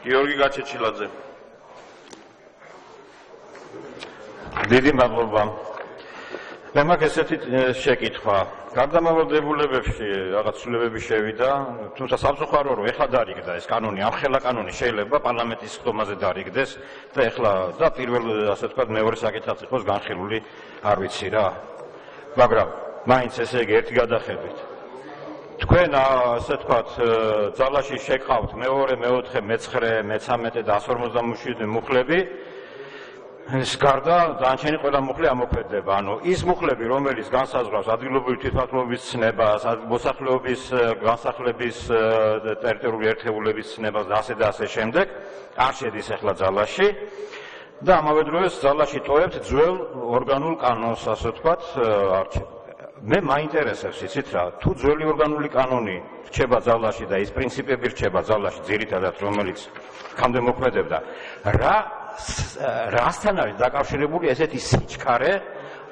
გიორგი გაჩეჩილაძე. დიდი მადლობა. მე მაქვს ესეთი შეკითხვა. გარდამავალდებულებებში რაღაც ცვლილებები შევიდა, თუმცა სამწუხარო რომ ეხლა დარიგდა ეს კანონი, ამხელა კანონი შეიძლება პარლამენტის ხდომაზე დარიგდეს და ეხლა და პირველ ასე ვთქვათ მეორე საკითხიც იყოს განხილული, არ ვიცი რა. მაგრამ მაინც ესე იგი ერთი გადახედვით. თქვენ ასე ვთქვათ ძალაში შეკავთ მეორე, მეოთხე, მე-9, მე-13 და 157 მუხლები. ეს გარდა დანარჩენი ყველა მუხლი ამოქმედება. ანუ ის მუხლები, რომელიც განსაზღვრავს ადგილობრივი თვითმმართველობის ცნებას, მოსახლეობის განსახლების ტერიტორიული ერთეულების ცნებას და ასე შემდეგ, არ შედის ახლა ძალაში და ამავე დროს ძალაში ტოვებთ ძველ ორგანულ კანონს, ასე ვთქვათ, მე მაინტერესებს იცით რა, თუ ძველი ორგანული კანონი რჩება ძალაში და ის პრინციპები რჩება ძალაში ძირითადად, რომელიც ხამდე მოქმედებდა, რასთან არის დაკავშირებული ესეთი სიჩქარე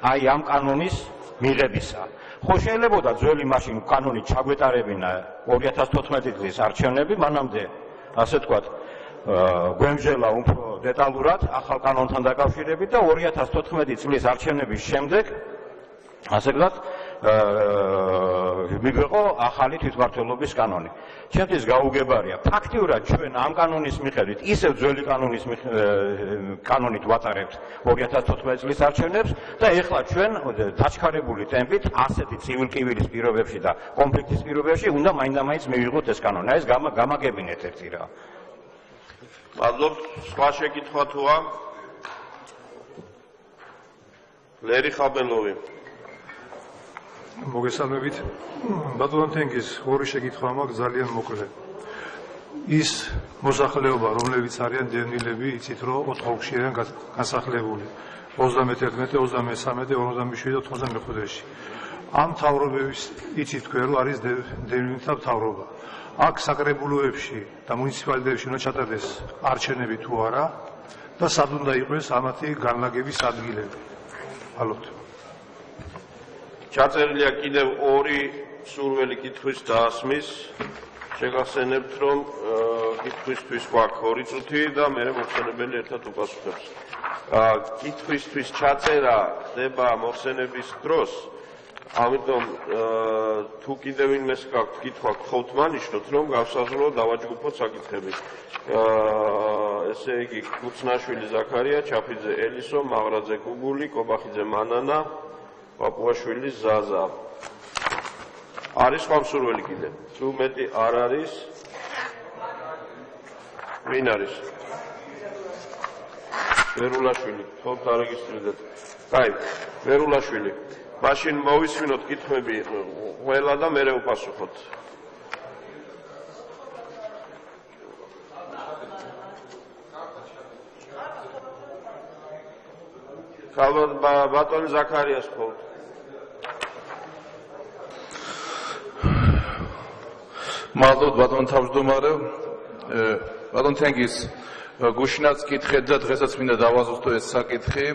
აი ამ კანონის მიღებისა. ხო შეიძლებოდა ძველი მაშინ კანონი ჩაგვეტარებინა 2014 წლის არჩევნები, მანამდე ასე ვთქვათ გვემჟელა უფრო დეტალურად ახალ კანონთან დაკავშირებით და 2014 წლის არჩევნების შემდეგ ასე ვთქვათ მიგვიყო ახალი თვითმმართველობის კანონი. ჩემთვის გაუგებარია. ფაქტიურად ჩვენ ამ კანონის მიხედვით ისევ ძველი კანონით ვატარებთ 2014 წლის არჩევნებს და ეხლა ჩვენ დაჩქარებული ტემპით ასეთი ცივილკივილის პირობებში და კონფლიქტის პირობებში უნდა მაინდა-მაინც მივიღოთ ეს კანონი. ეს გამაგებინეთ ერთი რა. მადლობთ. სხვა შეკითხვა თუა? ლერი ხაბელოვი. მოგესალმებით. ბატონო თენგიზ, ორი შეკითხვა მაქვს ძალიან მოკლე. ის მოსახლეობა, რომლებიც არიან დევნილები, იცით რომ 4 ოლქში არიან განსახლებული. 31, 33, 47 და 95-ში. ამ მთავრობების იცით თქვენ რომ არის დევნილთა მთავრობა. აქ საკრებულოებში და მუნიციპალიტეტებში უნდა ჩატარდეს არჩევნები თუ არა და სად უნდა იყოს ამათი განლაგების ადგილები. ალბათ. ჩაწერილია კიდევ ორი სურველი კითხვის დაასმის. შეგახსენებთ, რომ კითხვისთვის გვაქვს 2 წუთი და მე მოხსენებელი ერთად უპასუხებს. კითხვისთვის ჩაწერა ხდება მოხსენების დროს, ამიტომ თუ კიდევ ვინმეს გაქვთ კითხვა, გთხოვთ მანიშნოთ, რომ გავსაზღვრო დავაჯგუფოთ საკითხები. ესე იგი, კუცნაშვილი ზაქარია, ჩაფიძე ელისო, მაღრაძე გუგული, კობახიძე მანანა, პაპუაშვილი ზაზა. არის სხვა მსურველი კიდე? თუ მეტი არ არის? ვინ არის? ვერულაშვილი, თქო დარეგისტრირდეთ. კაი, ვერულაშვილი. მაშინ მოვისმინოთ კითხვები ყველა და მერე უპასუხოთ. ხალხ ბატონი ზაქარიას ხოთ. მადლობთ ბატონ თავმჯდომარე. ბატონ თენგიზ, გუშინაც კითხეთ და დღესაც მინდა დავაზუსტო ეს საკითხი.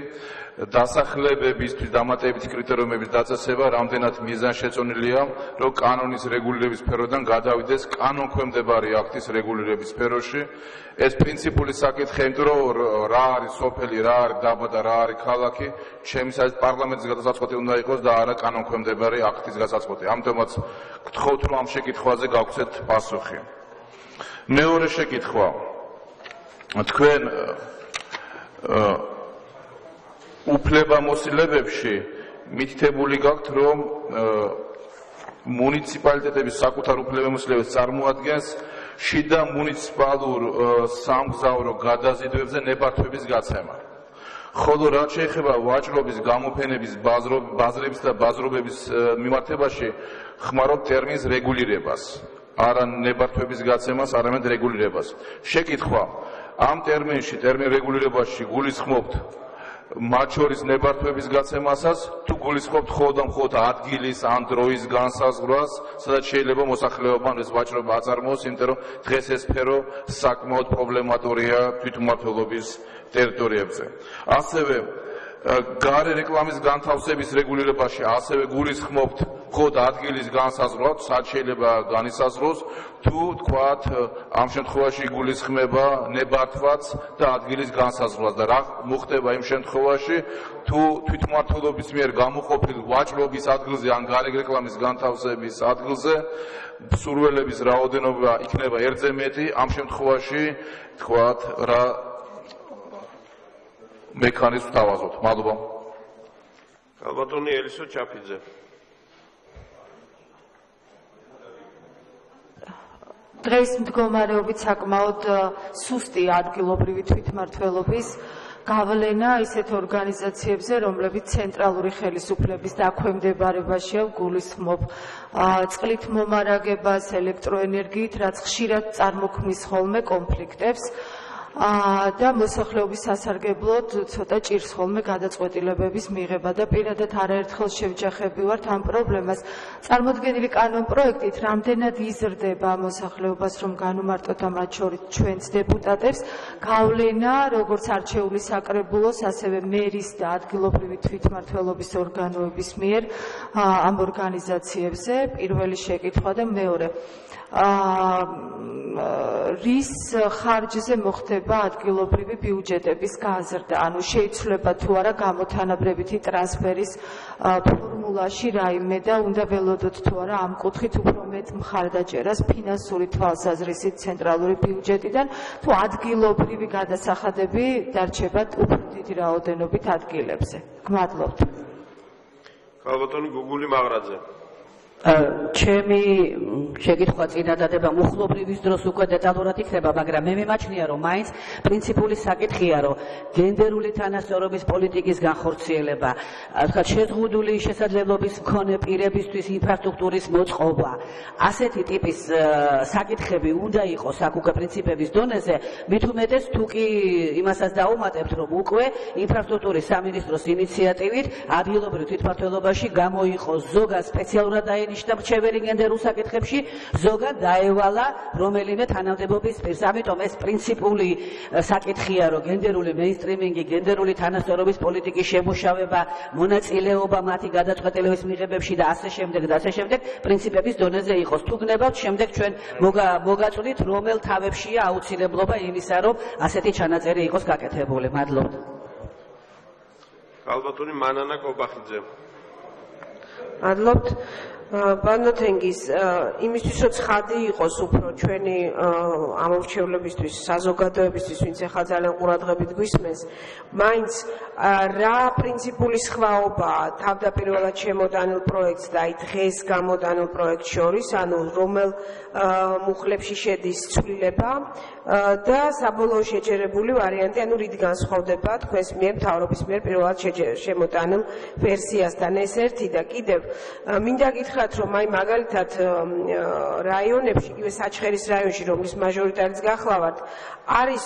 დასახლებებისთვის დამატებითი კრიტერიუმების დაწესება რამდენად მიზანშეწონილია, რომ კანონის რეგულირების სფეროდან გადავიდეს კანონქვემდებარე აქტის რეგულირების სფეროში. ეს პრინციპული საკითხია, იმიტომ რომ რა არის სოფელი, რა არის დაბა და რა არის ქალაქი, ჩემისათვის პარლამენტის გადასაწყვეტი უნდა იყოს და არა კანონქვემდებარე აქტის გადასაწყვეტი. ამიტომაც გთხოვთ, რომ ამ შეკითხვაზე გავცეთ პასუხი. მეორე შეკითხვა. თქვენ უფლებამოსილებებში მითითებული გაქვთ, რომ მუნიციპალიტეტების საკუთარ უფლებამოსილებას წარმოადგენს შიდა მუნიციპალურ სამგზავრო გადაზიდვებზე ნებართვების გაცემა. ხოლო რაც შეეხება ვაჭრობის გამოფენების ბაზრების და ბაზრობების მიმართებაში ხმარობ ტერმინს რეგულირებას, არა ნებართვების გაცემას, არამედ რეგულირებას. შეკითხვა: ამ ტერმინში, ტერმინ რეგულირებაში გულისხმობთ მათ შორის ნებართვების გაცემასაც, თუ გულისხმობთ მხოლოდ ადგილის ან დროის განსაზღვრას, სადაც შეიძლება მოსახლეობამ ეს ვაჭრობა აწარმოოს, იმიტომ რომ დღეს ეს სფერო საკმაოდ პრობლემატურია თვითმმართველობის ტერიტორიებზე. ასევე გარე რეკლამის განთავსების რეგულირებაში ასევე გულისხმობთ მხოლოდ ადგილის განსაზღვრად, სად შეიძლება განისაზღვროს, თუ თქვათ ამ შემთხვევაში იგულისხმება ნებართვაც და ადგილის განსაზღვრას და რა მოხდება იმ შემთხვევაში, თუ თვითმმართველობის მიერ გამოყოფილ ვაჭრობის ადგილზე ან გარეგრეკლამის განთავსების ადგილზე მსურველების რაოდენობა იქნება ერთზე მეტი, ამ შემთხვევაში თქვათ რა მექანიზმს თავაზობთ. მადლობა. ალბათონი ელისო ჩაფიძე. დღეს მდგომარეობით საკმაოდ სუსტი ადგილობრივი თვითმმართველობის გავლენა ისეთ ორგანიზაციებზე, რომლებიც ცენტრალური ხელისუფლების დაქვემდებარებაშია, გულისხმობ წყლით მომარაგებას, ელექტროენერგიით, რაც ხშირად წარმოქმნის ხოლმე კონფლიქტებს და მოსახლეობის სასარგებლოდ ცოტა ჭირს ხოლმე გადაწყვეტილებების მიღება და პირადად არაერთხელ შევჯახები ვართ ამ პრობლემას. წარმოდგენილი კანონპროექტით რამდენად იზრდება მოსახლეობას, რომ განუმარტოთ მათ შორის ჩვენს დეპუტატებს გავლენა როგორც არჩეული საკრებულოს, ასევე მერის და ადგილობრივი თვითმმართველობის ორგანოების მიერ ამ ორგანიზაციებზე. პირველი შეკითხვა და მეორე. რის ხარჯზე მოხდება ადგილობრივი ბიუჯეტების გაზრდა, ანუ შეიცვლება თუ არა გამოთანაბრებითი ტრანსფერის ფორმულაში რაიმე და უნდა ველოდოთ თუ არა ამ კუთხით უფრო მეტ მხარდაჭერას ფინანსური თვალსაზრისით ცენტრალური ბიუჯეტიდან, თუ ადგილობრივი გადასახადები დარჩებათ უფრო დიდი რაოდენობით ადგილებზე. გმადლობთ. ალბათონი გუგული მაღრაძე. ჩემი შეკითხვა წინადადება მუხლობრივის დროს უკვე დეტალურად იქნება, მაგრამ მე მიმაჩნია, რომ მაინც პრინციპული საკითხია, რომ გენდერული თანასწორობის პოლიტიკის განხორციელება, თქვათ შეზღუდული შესაძლებლობის მქონე პირებისთვის ინფრასტრუქტურის მოწყობა, ასეთი ტიპის საკითხები უნდა იყოს აქ უკვე პრინციპების დონეზე, მით უმეტეს თუ კი იმასაც დაუმატებთ, რომ უკვე ინფრასტრუქტურის სამინისტროს ინიციატივით ადგილობრივ თვითმმართველობაში გამოიყოს ზოგად სპეციალურად ნიშნა მრჩეველი გენდერულ საკითხებში, ზოგად დაევალა რომელიმე თანამდებობის პირს. ამიტომ ეს პრინციპული საკითხია, რომ გენდერული მეინსტრიმინგი, გენდერული თანასწორობის პოლიტიკის შემუშავება, მონაწილეობა მათი გადაწყვეტილების მიღებებში და ასე შემდეგ, პრინციპების დონეზე იყოს. თუ გნებავთ, შემდეგ ჩვენ მოგაწვდით, რომელ თავებშია აუცილებლობა იმისა, რომ ასეთი ჩანაწერი იყოს გაკეთებული. მადლობთ. ალბათონი მანანა კობახიძე. მადლობთ. ბანოთენგის იმისთვის რომ ცხადი იყოს უფრო ჩვენი ამორჩევლებისთვის, საზოგადოებისთვის, ვინც ახლა ძალიან ყურადღებით გვისმენს, მაინც რა პრინციპული სხვაობაა თავდაპირველად შემოდანილ პროექტს და აი დღეს გამოდანილ პროექტს შორის, ანუ რომელ მუხლებში შედის ცვლილება და საბოლოო შეჯერებული ვარიანტი, ანუ რით განსხვავდება თქვენს მიერ მთავრობის მიერ პირველად შემოდანილ ვერსიასთან. ეს ერთი და კიდევ მინდა გითხრათ, რომ აი მაგალითად რაიონებში, იგივე საჩხერის რაიონში, რომლის მაჟორიტარიც გახლავართ, არის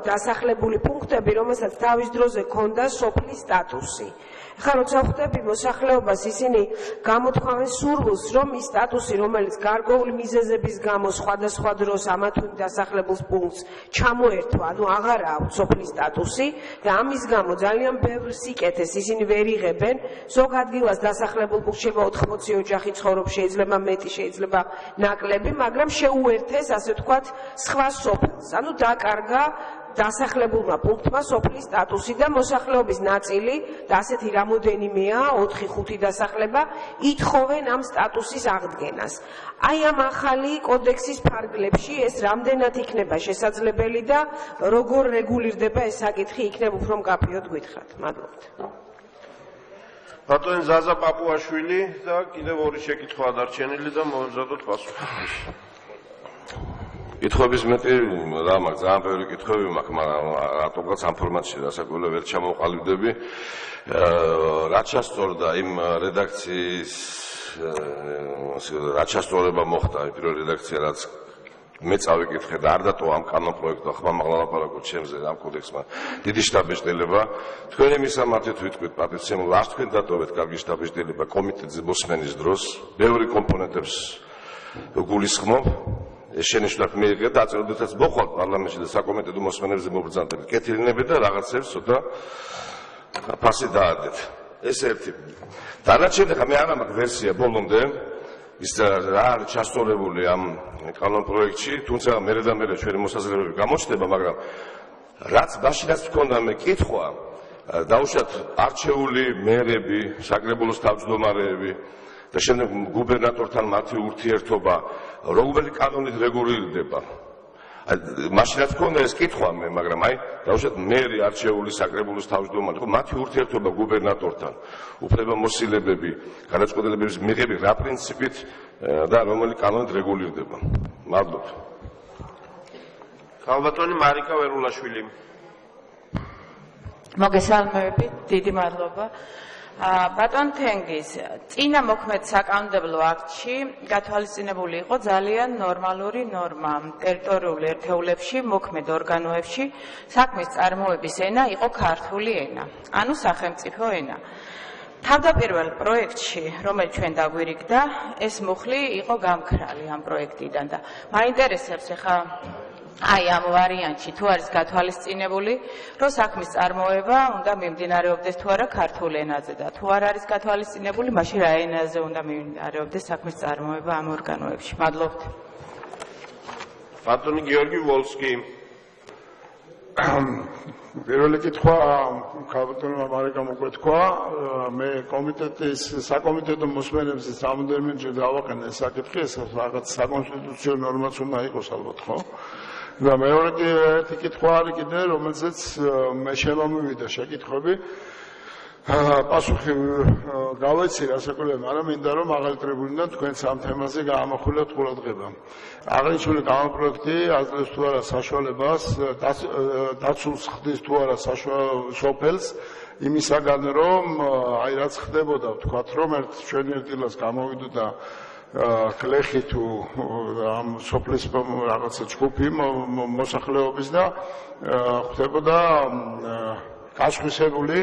დასახლებული პუნქტები, რომელსაც თავის დროზე ჰქონდა სოფლის სტატუსი. ხა როცა ხვდები მოსახლეობას, ისინი გამოთქვამენ სურვილს, რომ ის სტატუსი, რომელიც გარკვეული მიზეზების გამო სხვადასხვა დროს ამა თუ იმ დასახლებულ პუნქტს ჩამოერთვა, ანუ აღარ აქვს სოფლის სტატუსი და ამის გამო ძალიან ბევრ სიკეთეს ისინი ვერ იღებენ. ზოგ ადგილას დასახლებულ პუნქტში შეიძლება 80 ოჯახი ცხოვრობს, შეიძლება მეტი, შეიძლება ნაკლები, მაგრამ შეუერთეს, ასე ვთქვათ, სხვა სოფელს. ანუ დაკარგა დასახლებულმა პუნქტმა სოფლის სტატუსი და მოსახლეობის ნაწილი და ასეთი რამოდენიმეა 4-5 დასახლება ითხოვენ ამ სტატუსის აღდგენას. აი ამ ახალი კოდექსის ფარგლებში ეს რამდენად იქნება შესაძლებელი და როგორ რეგულირდება ეს საკითხი, იქნებ უფრო მკაფიოდ გითხრათ. მადლობთ. ბატონი ზაზა პაპუაშვილი და კიდევ ორი შეკითხვა დარჩენილი და მოვემზადოთ პასუხი. კითხვების მეტი რა მაქვს, ძალიან ბევრი კითხვები მაქვს, მაგრამ რატომღაც ამ ფორმატში დასაკვირვებლად ვერ ჩამოვყალიბდები. რაც ჩასწორდა იმ რედაქციის, რაც ჩასწორება მოხდა იმ პირველ რედაქცია, რაც მე წავიკითხე და არ დატოვა ამ კანონპროექტს, ხმამაღლა ლაპარაკობ ჩემზე ამ კოდექსმა. დიდი შტაბეჭდილება. თქვენი მისამართით ვიტყვით პატივცემულ, არც თქვენ დატოვეთ კარგი შტაბეჭდილება კომიტეტზე მოსმენის დროს, ბევრი კომპონენტებს გულისხმობ. ეს შენიშვნად მიიღეთ და აწევრდითაც მოხვალ პარლამენტში და საკომიტეტო მოსმენებზე მობრძანებით კეთილინები და რაღაცებს ცოტა ფასი დაადეთ. ეს ერთი. დანარჩენი ხა მე არ მაქვს ვერსია ბოლომდე ის რა არის ჩასწორებული ამ კანონ პროექტში, თუმცა მერე და მერე ჩვენი მოსაზრებები გამოჩნდება, მაგრამ რაც მაშინაც მქონდა მე კითხვა, დაუშვათ არჩეული მერები, საკრებულოს თავმჯდომარეები და შემდეგ გუბერნატორთან მათი ურთიერთობა რომელი კანონით რეგულირდება. მაშინაც მქონდა ეს კითხვა მე, მაგრამ აი დაუშვათ მერი არჩეული საკრებულოს თავმჯდომარე, ხო მათი ურთიერთობა გუბერნატორთან, უფლებამოსილებები, გადაწყვეტილებების მიღები რა პრინციპით და რომელი კანონით რეგულირდება. მადლობთ. ქალბატონი მარიკა ვერულაშვილი. მოგესალმებით, დიდი მადლობა. ბატონ თენგიზ, წინა მოქმედ საკანონმდებლო აქტში გათვალისწინებული იყო ძალიან ნორმალური ნორმა. ტერიტორიულ ერთეულებში, მოქმედ ორგანოებში საქმის წარმოების ენა იყო ქართული ენა, ანუ სახელმწიფო ენა. თავდაპირველ პროექტში, რომელიც ჩვენ დაგვირიგდა, ეს მუხლი იყო გამქრალი ამ პროექტიდან და მაინტერესებს ახლა აი ამ ვარიანტში თუ არის გათვალისწინებული, რომ საქმის წარმოება უნდა მიმდინარეობდეს თუ არა ქართულ ენაზე და თუ არ არის გათვალისწინებული, მაშინ რა ენაზე უნდა მიმდინარეობდეს საქმის წარმოება ამ ორგანოებში. მადლობთ. ბატონი გიორგი ვოლსკი. პირველი კითხვა ქალბატონმა მარიკამ უკვე თქვა, მე კომიტეტის საკომიტეტო მოსმენებზე რამოდენიმეჯერ დავაყენე ეს საკითხი, ეს რაღაც საკონსტიტუციო ნორმაც უნდა იყოს ალბათ, ხო? და მეორე ერთი კითხვა არის კიდე, რომელზეც მე შემომივიდა შეკითხვები. პასუხი გავეცი რასაკვირველია, მაგრამ მინდა რომ მაღალი ტრიბუნიდან თქვენს ამ თემაზე გაამახვილოთ ყურადღება. აღნიშნული კანონპროექტი აძლევს თუ არა საშუალებას დაცულს ხდის თუ არა სოფელს იმისაგან რომ აი რაც ხდებოდა ვთქვათ რომ ჩვენი ერთილას გამოვიდოდა ქლეხი თუ ამ სოფლის რაღაცა ჯგუფი მოსახლეობის და ხდებოდა გასხვისებული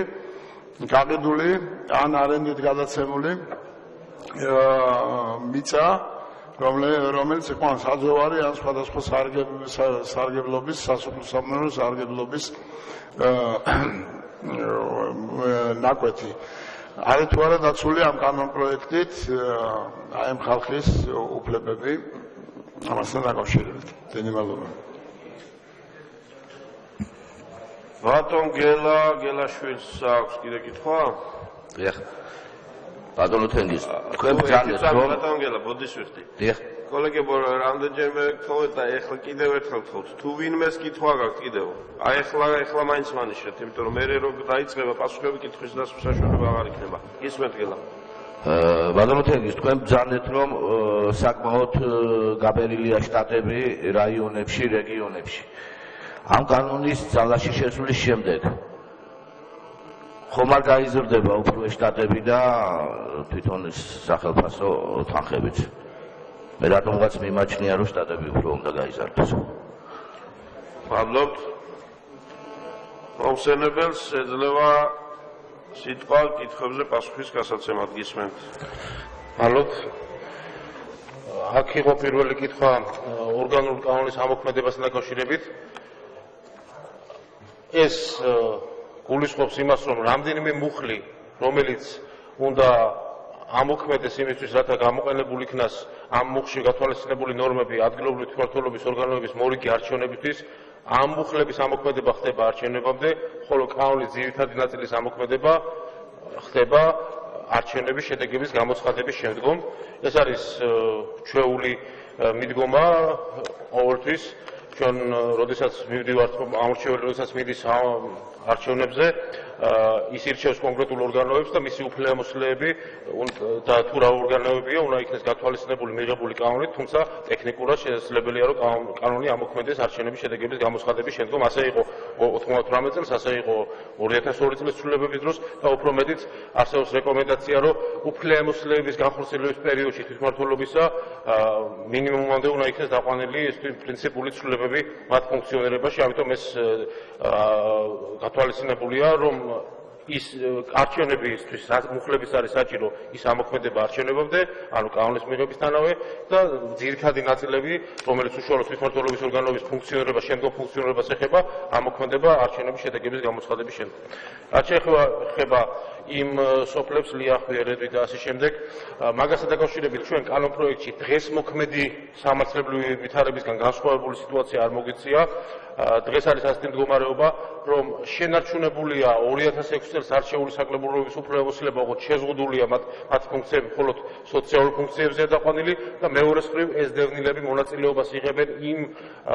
გაყიდული ან არენდით გადაცემული მიწა რომელიც იყო საძოვარი ან სხვადასხვა სარგებლობის სასოფლო-სამეურნეო სარგებლობის ნაკვეთი. არის თუ არა დაცული ამ კანონპროექტით აი ამ ხალხის უფლებები ამასთან დაკავშირებით. დიდი მადლობა. ბატონ გელაშვილს აქვს კიდე კითხვა? დიახ. ბატონო თენგიზ, თქვენ ბრძანეთ რომ ბატონ გელა ბოდისვიხდი. დიახ. კოლეგებო, რამდენჯერმე გთხოვეთ და ეხლა კიდევ ერთხელ გთხოვთ. თუ ვინმეს კითხვა გაქვთ კიდევ? აი ეხლა მაინც მანიშნეთ, იმიტომ რომ მე რო დაიწყება პასუხები კითხვის დასვლის საშუალება აღარ იქნება. ისმენთ გელა. ბატონო თენგიზ, თქვენ ბრძანეთ რომ საკმაოდ გაბერილია შტატები რაიონებში, რეგიონებში. ამ კანონის ძალაში შესვლის შემდეგ ხომ არ გაიზრდება უფრო შტატები და თვითონ სახელმწიფო თანხებით. მე რატომღაც მიმაჩნია რომ შტატები უფრო უნდა გაიზარდოს. მადლობთ. მომსენებელს ეძლევა სიტყვა კითხვებზე პასუხის გასაცემად გისმენთ. მადლობთ. აქ იყო პირველი კითხვა ორგანული კანონის ამოქმედებასთან დაკავშირებით. ეს გულისხმობს იმას, რომ რამდენიმე მუხლი, რომელიც უნდა ამოქმედეს იმისთვის, რათა გამოყენებული იქნას ამ მუხლში გათვალისწინებული ნორმები ადგილობრივი თვითმმართველობის ორგანოების მორიგი არჩევნებისთვის, ამ მუხლების ამოქმედება ხდება არჩევნებამდე, ხოლო კანონის ძირითადი ნაწილის ამოქმედება ხდება არჩევნების შედეგების გამოცხადების შემდგომ. ეს არის ჩვეული მიდგომა ყოველთვის. ჩვენ როდესაც მივდივართ ამორჩეველი, როდესაც მიდის არჩევნებზე, ის ირჩევს კონკრეტულ ორგანოებს და მისი უფლებამოსილები და თუ რა ორგანოებია, უნდა იქნეს გათვალისწინებული მიღებული კანონით, თუმცა ტექნიკურად შესაძლებელია, რომ კანონი ამოქმედეს არჩევნების შედეგების გამოცხადების შემდგომ. ასე იყო 98 წელს, ასე იყო 2002 წლის ცვლილებების დროს და უფრო მეტიც არსებობს რეკომენდაცია, რომ უფლებამოსილების განხორციელების პერიოდში თვითმმართველობისა მინიმუმამდე უნდა იქნეს დაყვანილი ეს პრინციპული ცვლილებები მათ ფუნქციონირებაში, ამიტომ ეს გათვალისწინებულია, რომ ის არჩევნებისთვის მუხლების არის საჭირო ის ამოქმედება არჩევნებამდე, ანუ კანონის მიღებისთანავე და ძირითადი ნაწილები, რომელიც უშუალოდ თვითმმართველობის ორგანოების ფუნქციონირებას, შემდგომ ფუნქციონირებას ეხება, ამოქმედება არჩევნების შედეგების გამოცხადების შემდგომ. რაც შეეხება იმ სოფლებს ლიახვი, ერედვი და ასე შემდეგ. მაგასთან დაკავშირებით ჩვენ კანონპროექტში დღეს მოქმედი სამართლებრივი ვითარებისგან განსხვავებული სიტუაცია არ მოგეცია. დღეს არის ასეთი მდგომარეობა, რომ შენარჩუნებულია 2006 წელს არჩეული საკრებულოების უფლებამოსილება, ოღონდ შეზღუდულია მათი ფუნქციები მხოლოდ სოციალურ ფუნქციებზეა დაყვანილი და მეორეს მხრივ ეს დევნილები მონაწილეობას იღებენ იმ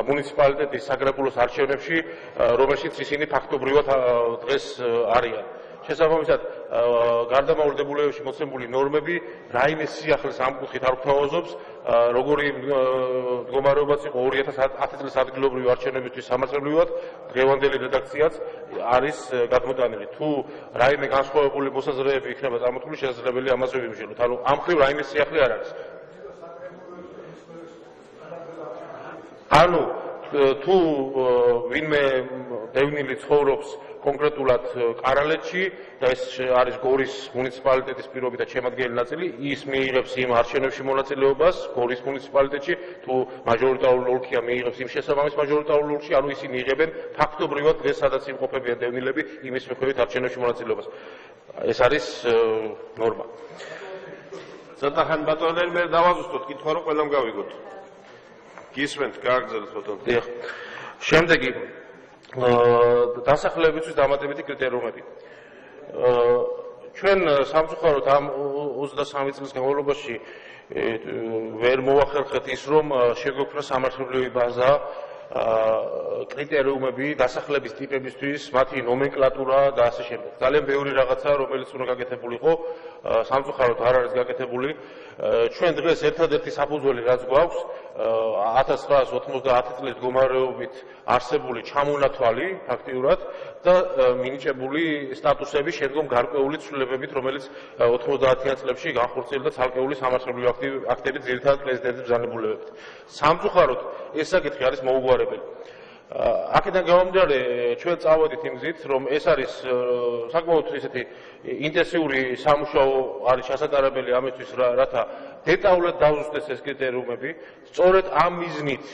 მუნიციპალიტეტის საკრებულოს არჩევნებში, რომელშიც ისინი ფაქტობრივად დღეს არიან. შესაბამისად, გარდამავალ დებულებებში მოცემული ნორმები რაიმე სიახლეს ამ კუთხით არ გვთავაზობს, როგორი მდგომარეობაც იყო 2010 წლის ადგილობრივი არჩევნებისთვის სამართლებრივად, დღევანდელი რედაქციაც არის გადმოტანილი. თუ რაიმე განსხვავებული მოსაზრებები იქნება წარმოთქმული, შესაძლებელია ამაზე ვიმსჯელოთ. ანუ ამ მხრივ რაიმე სიახლე არ არის. ანუ თუ ვინმე დევნილი ცხოვრობს კონკრეტულად კარალეთში და ეს არის გორის მუნიციპალიტეტის პირობითად შემადგენელი ნაწილი, ის მიიღებს იმ არჩევნებში მონაწილეობას გორის მუნიციპალიტეტში, თუ მაჟორიტარული ოლქია მიიღებს იმ შესაბამის მაჟორიტარულ ოლქში, ანუ ისინი იღებენ ფაქტობრივად დღეს სადაც იმყოფებიან დევნილები, იმის მიხედვით არჩევნებში მონაწილეობას. ეს არის ნორმა. ცოტა ხან ბატონელი მე დავაზუსტოთ, კითხვა რომ ყველამ გავიგოთ. გისმენთ, გააგრძელოთ ბატონო. დიახ. შემდეგი დასახლებისთვის დამატებითი კრიტერიუმები. ჩვენ სამწუხაროდ ამ 23 წლის განმავლობაში ვერ მოვახერხეთ ის, რომ შეგვექმნა სამართლებრივი ბაზა კრიტერიუმები დასახლების ტიპებისთვის, მათი ნომენკლატურა და ასე შემდეგ. ძალიან ბევრი რაღაცა, რომელიც უნდა გაკეთებულიყო, სამწუხაროდ არ არის გაკეთებული. ჩვენ დღეს ერთადერთი საფუძველი რაც გვაქვს 1990 წლის მდგომარეობით არსებული ჩამონათვალი ფაქტიურად და მინიჭებული სტატუსები შემდგომ გარკვეული ცვლილებებით, რომელიც 90-იან წლებში განხორციელდა ცალკეული სამართლებრივი აქტებით, ძირითადად პრეზიდენტის ბრძანებულებებით. სამწუხაროდ ეს საკითხი არის მოუგვარებელი. აქედან გამომდინარე, ჩვენ წავედით იმ გზით, რომ ეს არის საკმაოდ ისეთი ინტენსიური სამუშაო არის ჩასატარებელი ამისთვის, რათა დეტალურად დავზუსტდეს ეს კრიტერიუმები. სწორედ ამ მიზნით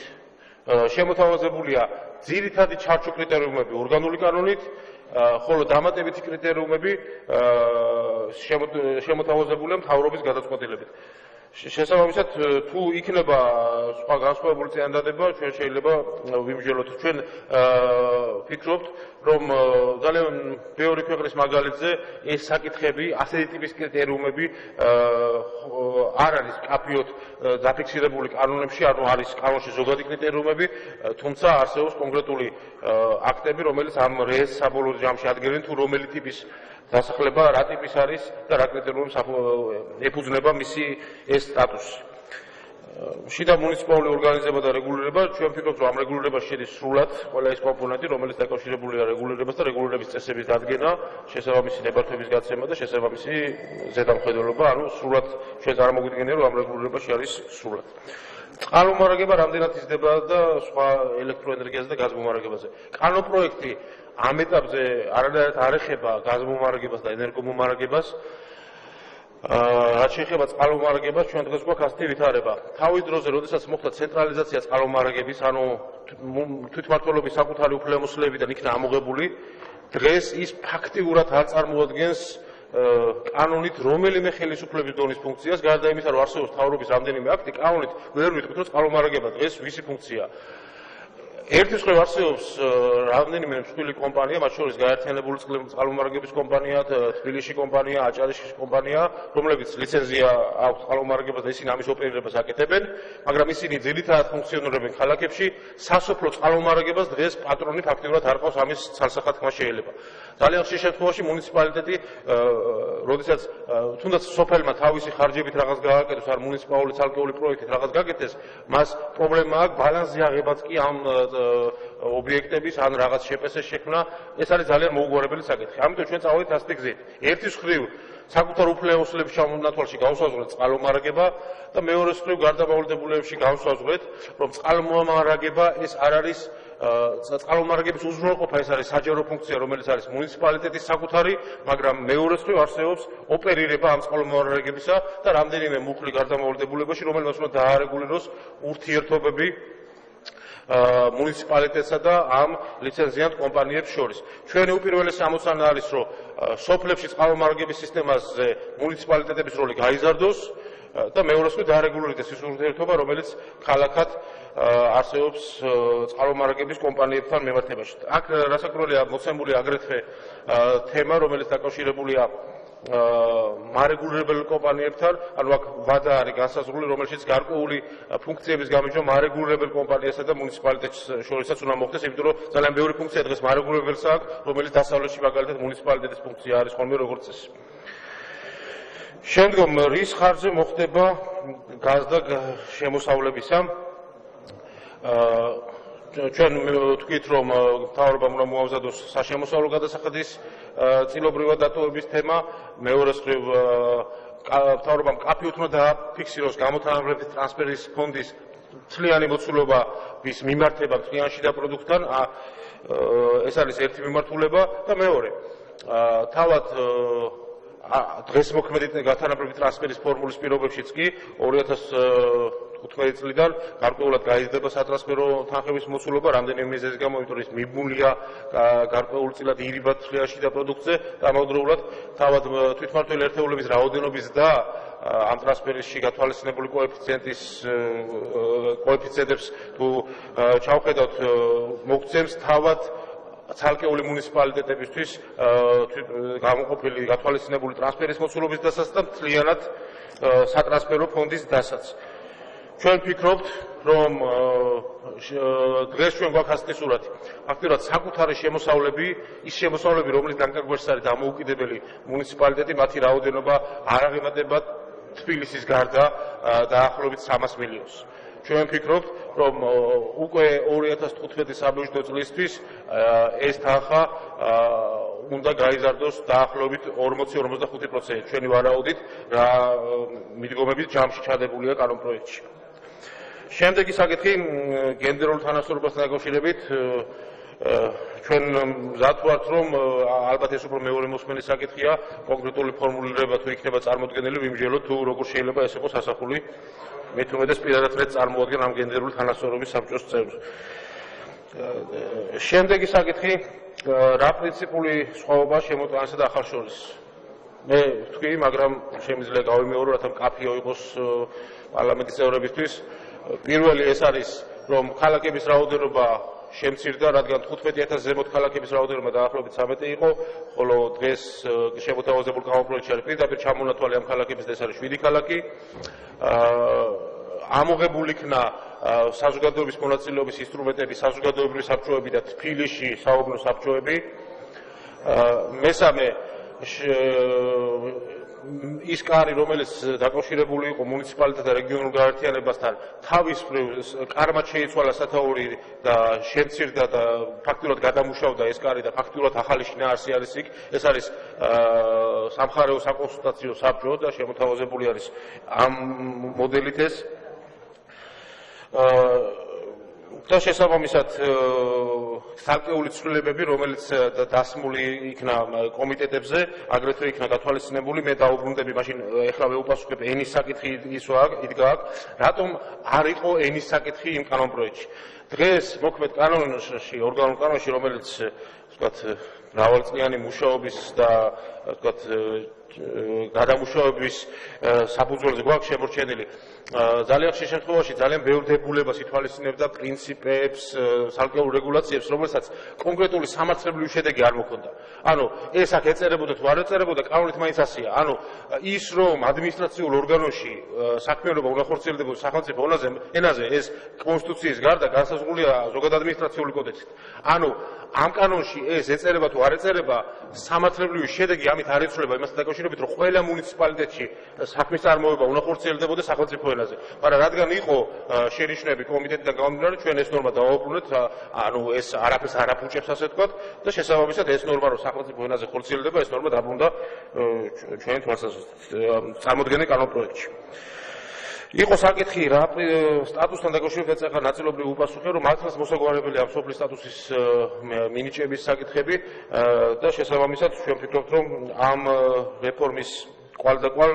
შემოთავაზებულია ძირითადი ჩარჩო კრიტერიუმები ორგანული კანონით, ხოლო დამატებითი კრიტერიუმები შემოთავაზებულია მთავრობის გადაწყვეტილებით. შესაბამისად, თუ იქნება სხვა განსხვავებული წინადადება, ჩვენ შეიძლება ვიმსჯელოთ. ჩვენ ვფიქრობთ, რომ ძალიან ბევრი ქვეყნის მაგალითზე ეს საკითხები, ასეთი ტიპის კრიტერიუმები არ არის კაფიოდ დაფიქსირებული კანონებში, ანუ არის კანონში ზოგადი კრიტერიუმები, თუმცა არსებობს კონკრეტული აქტები, რომელიც ამ რეესს საბოლოო ჯამში ადგენენ, თუ რომელი ტიპის დასახლება რა ტიპის არის და რა კრიტერიუმებს ეფუძნება მისი ეს სტატუსი. შიდა მუნიციპალური ორგანიზება და რეგულირება, ჩვენ ვფიქრობთ, რომ ამ რეგულირებაში შედის სრულად ყველა ის კომპონენტი, რომელიც დაკავშირებულია რეგულირებას და რეგულირების წესების დადგენა, შესაბამისი ნებართვების გაცემა და შესაბამისი ზედამხედველობა, ანუ სრულად ჩვენ წარმოვიდგენია, რომ ამ რეგულირებაში არის სრულად. წყალმომარაგება რამდენად იზრდება და სხვა ელექტროენერგიაზე და გაზმომარაგებაზე. კანონპროექტი ამ ეტაპზე არანაირად არ ეხება გაზმომარაგებას და ენერგომომარაგებას. რაც შეეხება წყალმომარაგებას, ჩვენ დღეს გვაქვს ასეთი ვითარება. თავის დროზე, როდესაც მოხდა ცენტრალიზაცია წყალმომარაგების, ანუ თვითმმართველობის საკუთარი უფლებამოსილებიდან იქნა ამოღებული, დღეს ის ფაქტიურად არ წარმოადგენს კანონით რომელიმე ხელისუფლების დონის ფუნქციას, გარდა იმისა, რომ არსებობს მთავრობის რამდენიმე აქტი, კანონით ვერ ვიტყვით, რომ წყალმომარაგება დღეს ვისი ფუნქციაა. ერთის მხრივ არსებობს რამდენიმე მსხვილი კომპანია, მათ შორის გაერთიანებული წყალმომარაგების კომპანია, თბილისში კომპანია, აჭარისში კომპანია, რომლებიც ლიცენზია აქვს წყალმომარაგებას და ისინი ამის ოპერირებას აკეთებენ, მაგრამ ისინი ძირითადად ფუნქციონირებენ ქალაქებში, სასოფლო წყალმომარაგებას დღეს პატრონი ფაქტიურად არ ყავს, ამის ცალსახად შეიძლება. ძალიან ხშირ შემთხვევაში მუნიციპალიტეტი, როდესაც თუნდაც სოფელმა თავისი ხარჯებით რაღაც გააკეთოს, არ მუნიციპალური ცალკეული პროექტით რაღაც გაკეთეს, მას პრობლემა აქვს ბალანსზე აღებაც კი ამ ობიექტების ან რაღაც შეპესეს შექმნა, ეს არის ძალიან მოუგვარებელი საკითხი. ამიტომ ჩვენ წავედით ასეთი გზით. ერთის მხრივ საკუთარ უფლებამოსილების ჩამონათვალში გავსაზღვრეთ წყალმომარაგება და მეორეს მხრივ გარდამავალ დებულებებში გავსაზღვრეთ, რომ წყალმომარაგება ეს არ არის წყალმომარაგების უზრუნველყოფა, ეს არის საჯარო ფუნქცია, რომელიც არის მუნიციპალიტეტის საკუთარი, მაგრამ მეორეს მხრივ არსებობს ოპერირება ამ წყალმომარაგებისა და რამდენიმე მუხლი გარდამავალ დებულებაში, რომელმაც უნდა დაარეგულიროს ურთიერთობები მუნიციპალიტეტსა და ამ ლიცენზიანტ კომპანიებს შორის. ჩვენი უპირველესი ამოცანა არის, რომ სოფლებში წყალმომარაგების სისტემაზე მუნიციპალიტეტების როლი გაიზარდოს და მეორეს მხრივ დარეგულირდეს ის ურთიერთობა, რომელიც ქალაქად არსებობს წყალმომარაგების კომპანიებთან მიმართებაში. აქ რასაკვირველია მოცემული აგრეთვე თემა, რომელიც დაკავშირებულია მარეგულირებელ კომპანიებთან, ანუ აქ ვადა არის განსაზღვრული, რომელშიც გარკვეული ფუნქციების გამიჯვა მარეგულირებელ კომპანიასა და მუნიციპალიტეტს შორისაც უნდა მოხდეს, იმიტომ რომ ძალიან ბევრი ფუნქცია დღეს მარეგულირებელს აქვს, რომელიც დასავლეთში მაგალითად მუნიციპალიტეტის ფუნქცია არის ხოლმე როგორც წესი. შემდგომ რის ხარჯზე მოხდება გაზდა შემოსავლებისა? ჩვენ ვთქვით, რომ მთავრობამ უნდა მოამზადოს საშემოსავლო გადასახადის წილობრივად დატოვების თემა, მეორეს მხრივ მთავრობამ კაფეოთ უნდა დააფიქსიროს გამოთანაბრების ტრანსფერის ფონდის მთლიანი მოცულობის მიმართება მთლიან შიდა პროდუქტთან, ეს არის ერთი მიმართულება და მეორე. თავად დღეს მოქმედი გათანაბრების ტრანსფერის ფორმულის პირობებშიც კი 2015 წლიდან გარკვეულად გაიზრდება სატრანსფერო თანხების მოცულობა, რამდენიმე მიზეზის გამო, იმიტომ რომ ის მიბმულია გარკვეულწილად ირიბად მთლიან შიდა პროდუქტზე და ამავდროულად თავად თვითმმართველი ერთეულების რაოდენობის და ამ ტრანსფერში გათვალისწინებული კოეფიციენტებს თუ ჩავხედავთ, მოგცემს თავად ცალკეული მუნიციპალიტეტებისთვის გამოყოფილი გათვალისწინებული ტრანსფერის მოცულობის დასაცს და მთლიანად სატრანსფერო ფონდის დასაც. ჩვენ ვფიქრობთ, რომ დღეს ჩვენ გვაქვს ასეთი სურათი. ფაქტობრივად საკუთარი შემოსავლები, ის შემოსავლები, რომლის განკარგვაშიც არის დამოუკიდებელი მუნიციპალიტეტი, მათი რაოდენობა არ აღემატება თბილისის გარდა დაახლოებით 300 მილიონს. ჩვენ ვფიქრობთ, რომ უკვე 2015 საბიუჯეტო წლისთვის ეს თანხა უნდა გაიზარდოს დაახლოებით 40-45%. ჩვენი ვარაუდით, რა მიდგომებით ჯამში ჩადებულია კანონპროექტში. შემდეგი საკითხი გენდერულ თანასწორობასთან დაკავშირებით ჩვენ მზად ვართ, რომ ალბათ ეს უფრო მეორე მოსმენის საკითხია, კონკრეტული ფორმულირება თუ იქნება წარმოდგენილი, ვიმსჯელოთ თუ როგორ შეიძლება ეს იყოს ასახული. მე თუმეტეს პირადად მე წარმოადგენ ამ გენდერული თანასწორობის საბჭოს წევრს. შემდეგი საკითხი, რა პრინციპული სხვაობაა შემოტანასა და ახალშორის. მე ვთქვი, მაგრამ შემიძლია გავიმეორო, რათა მკაფიო იყოს პარლამენტის წევრებისთვის. პირველი ეს არის, რომ ქალაქების რაოდენობა შემცირდა, რადგან 15,000 ზემოთ ქალაქების რაოდენობა დაახლოებით 13 იყო, ხოლო დღეს შემოთავაზებულ კანონპროექტში არის პირდაპირ ჩამონათვალი ამ ქალაქების და ეს არის 7 ქალაქი. ამოღებული იქნა საზოგადოების მონაწილეობის ინსტრუმენტები, საზოგადოებრივი საბჭოები და თბილისში საუბნო საბჭოები. მესამე ის კარი, რომელიც დაკავშირებული იყო მუნიციპალიტეტთა და რეგიონულ გაერთიანებასთან, თავის კარმად შეიცვალა სათაური და შემცირდა და ფაქტურად გადამუშავდა ეს კარი და ფაქტურად ახალი შინაარსი არის იქ. ეს არის სამხარეო საკონსულტაციო საბჭო და შემოთავაზებული არის ამ მოდელით ეს. და შესაბამისად ცალკეული ცვლილებები, რომელიც დასმული იქნა კომიტეტებზე, აგრეთვე იქნა გათვალისწინებული, მე დაუბრუნდები მაშინ ეხლა ვეუპასუხებ ენის საკითხი იდგა აქ, რატომ არ იყო ენის საკითხი იმ კანონპროექტში. დღეს მოქმედ კანონში, ორგანულ კანონში, რომელიც ვთქვათ მრავალწლიანი მუშაობის და ვთქვათ გადამუშავების საფუძველზე გვაქვს შემორჩენილი. ძალიან ხშირ შემთხვევაში ძალიან ბევრ დებულებას ითვალისწინებდა პრინციპებს, ცალკეულ რეგულაციებს, რომელსაც კონკრეტული სამართლებრივი შედეგი არ მოქონდა. ანუ ეს აქ ეწერებოდა თუ არ ეწერებოდა, კანონით მაინც ასეა. ანუ ის რომ ადმინისტრაციულ ორგანოში საქმიანობა უნდა ხორციელდებოდეს სახელმწიფო ენაზე, ეს კონსტიტუციის გარდა განსაზღვრულია ზოგად ადმინისტრაციული კოდექსით. ანუ ამ კანონში ეს ეწერება თუ არ ეწერება, სამართლებრივი შედეგი ამით არ იცვლება იმასთან დაკავშირებით, რომ ყველა მუნიციპალიტეტში საქმის წარმოება უნდა ხორციელდებოდეს სახელმწიფო ენაზე. მაგრამ რადგან იყო შენიშვნები კომიტეტიდან გამომდინარე, ჩვენ ეს ნორმა დავაუბრუნეთ, ანუ ეს არაფერს არ აფუჭებს, ასე ვთქვათ, და შესაბამისად ეს ნორმა რომ სახელმწიფო ენაზე ხორციელდება, ეს ნორმა დაბრუნდა ჩვენი თვალსაზრისით წარმოდგენილ კანონპროექტში. იყო საკითხი რა სტატუსთან დაკავშირებით, ეცახა ნაწილობრივ უპასუხე, რომ მართლაც მოსაგვარებელია ამ სოფლის სტატუსის მინიჭების საკითხები და შესაბამისად ჩვენ ვფიქრობთ, რომ ამ რეფორმის კვალდაკვალ